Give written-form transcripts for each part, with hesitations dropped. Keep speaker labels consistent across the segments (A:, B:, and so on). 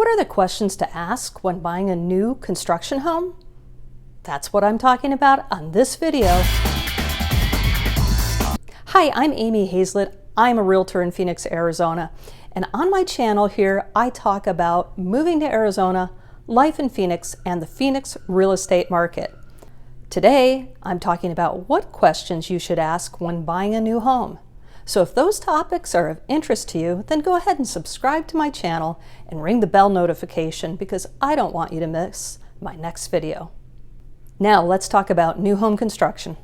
A: What are the questions to ask when buying a new construction home? That's what I'm talking about on this video. Hi, I'm Amy Hayslett. I'm a realtor in Phoenix, Arizona. And on my channel here, I talk about moving to Arizona, life in Phoenix, and the Phoenix real estate market. Today, I'm talking about what questions you should ask when buying a new home. So if those topics are of interest to you, then go ahead and subscribe to my channel and ring the bell notification because I don't want you to miss my next video. Now let's talk about new home construction.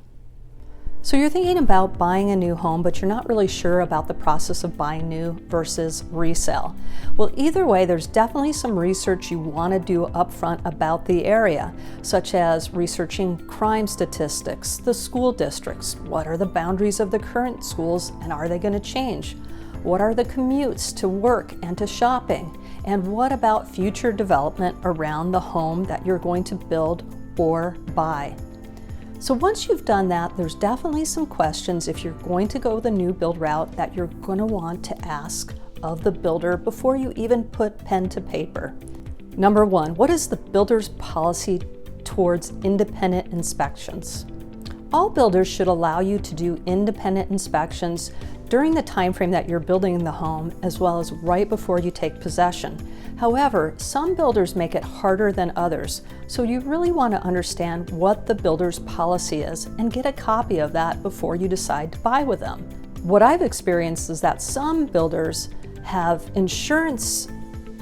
A: So you're thinking about buying a new home, but you're not really sure about the process of buying new versus resale. Well, either way, there's definitely some research you want to do upfront about the area, such as researching crime statistics, the school districts, what are the boundaries of the current schools and are they going to change? What are the commutes to work and to shopping? And what about future development around the home that you're going to build or buy? So once you've done that, there's definitely some questions if you're going to go the new build route that you're going to want to ask of the builder before you even put pen to paper. Number one, what is the builder's policy towards independent inspections? All builders should allow you to do independent inspections during the time frame that you're building the home, as well as right before you take possession. However, some builders make it harder than others, so you really want to understand what the builder's policy is and get a copy of that before you decide to buy with them. What I've experienced is that some builders have insurance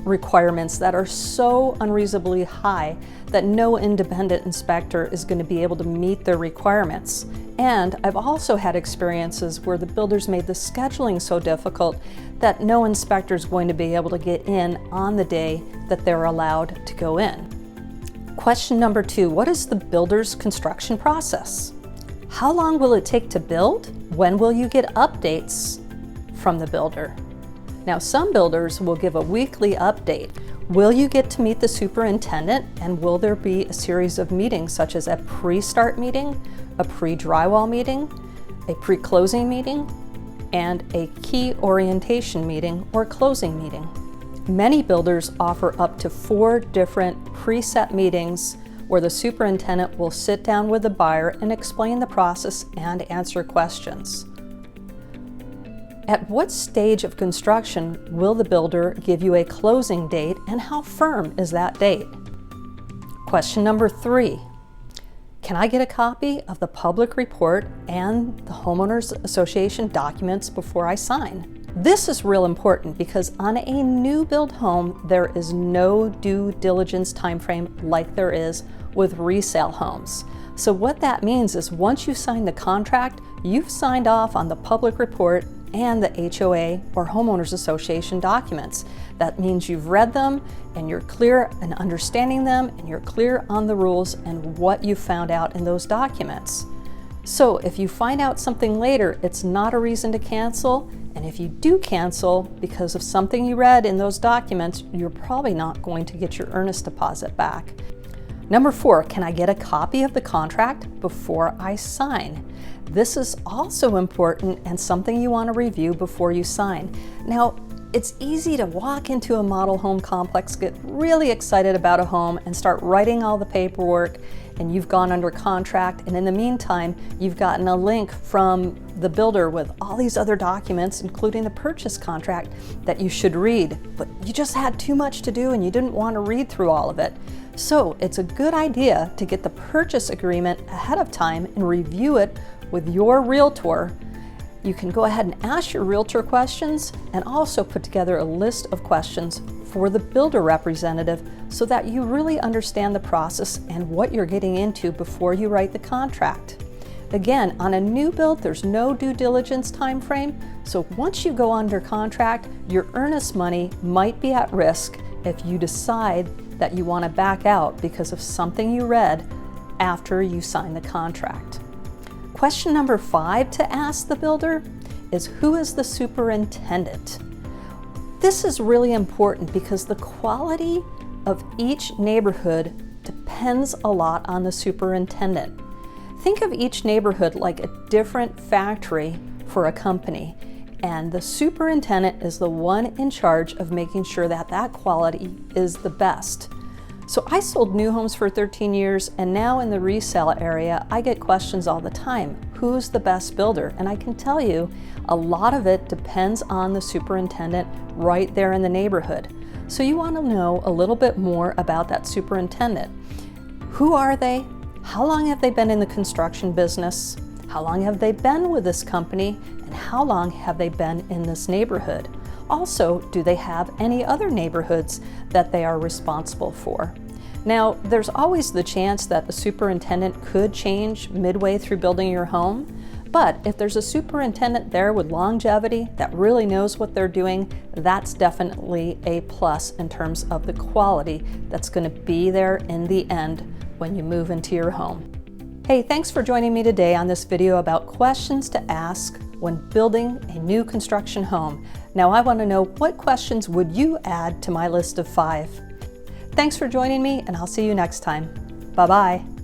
A: requirements that are so unreasonably high that no independent inspector is going to be able to meet their requirements. And I've also had experiences where the builders made the scheduling so difficult that no inspector is going to be able to get in on the day that they're allowed to go in. Question number two, what is the builder's construction process? How long will it take to build? When will you get updates from the builder? Now, some builders will give a weekly update. Will you get to meet the superintendent, and will there be a series of meetings such as a pre-start meeting, a pre-drywall meeting, a pre-closing meeting, and a key orientation meeting or closing meeting? Many builders offer up to 4 different preset meetings where the superintendent will sit down with the buyer and explain the process and answer questions. At what stage of construction will the builder give you a closing date, and how firm is that date? Question number 3, can I get a copy of the public report and the homeowners association documents before I sign? This is real important because on a new build home, there is no due diligence timeframe like there is with resale homes. So what that means is once you sign the contract, you've signed off on the public report and the HOA or homeowners association documents. That means you've read them and you're clear in understanding them and you're clear on the rules and what you found out in those documents. So if you find out something later, it's not a reason to cancel. And if you do cancel because of something you read in those documents, you're probably not going to get your earnest deposit back. Number 4, can I get a copy of the contract before I sign? This is also important and something you want to review before you sign. Now, it's easy to walk into a model home complex, get really excited about a home and start writing all the paperwork, and you've gone under contract, and in the meantime, you've gotten a link from the builder with all these other documents, including the purchase contract that you should read, but you just had too much to do and you didn't want to read through all of it. So it's a good idea to get the purchase agreement ahead of time and review it with your realtor. You can go ahead and ask your realtor questions and also put together a list of questions for the builder representative so that you really understand the process and what you're getting into before you write the contract. Again, on a new build, there's no due diligence time frame, so once you go under contract, your earnest money might be at risk if you decide that you want to back out because of something you read after you sign the contract. Question number 5 to ask the builder is, who is the superintendent? This is really important because the quality of each neighborhood depends a lot on the superintendent. Think of each neighborhood like a different factory for a company. And the superintendent is the one in charge of making sure that that quality is the best. So I sold new homes for 13 years, and now in the resale area, I get questions all the time. Who's the best builder? And I can tell you, a lot of it depends on the superintendent right there in the neighborhood. So you want to know a little bit more about that superintendent. Who are they? How long have they been in the construction business? How long have they been with this company? And how long have they been in this neighborhood? Also, do they have any other neighborhoods that they are responsible for? Now, there's always the chance that the superintendent could change midway through building your home, but if there's a superintendent there with longevity that really knows what they're doing, that's definitely a plus in terms of the quality that's going to be there in the end when you move into your home. Hey, thanks for joining me today on this video about questions to ask when building a new construction home. Now I want to know, what questions would you add to my list of 5? Thanks for joining me, and I'll see you next time. Bye-bye.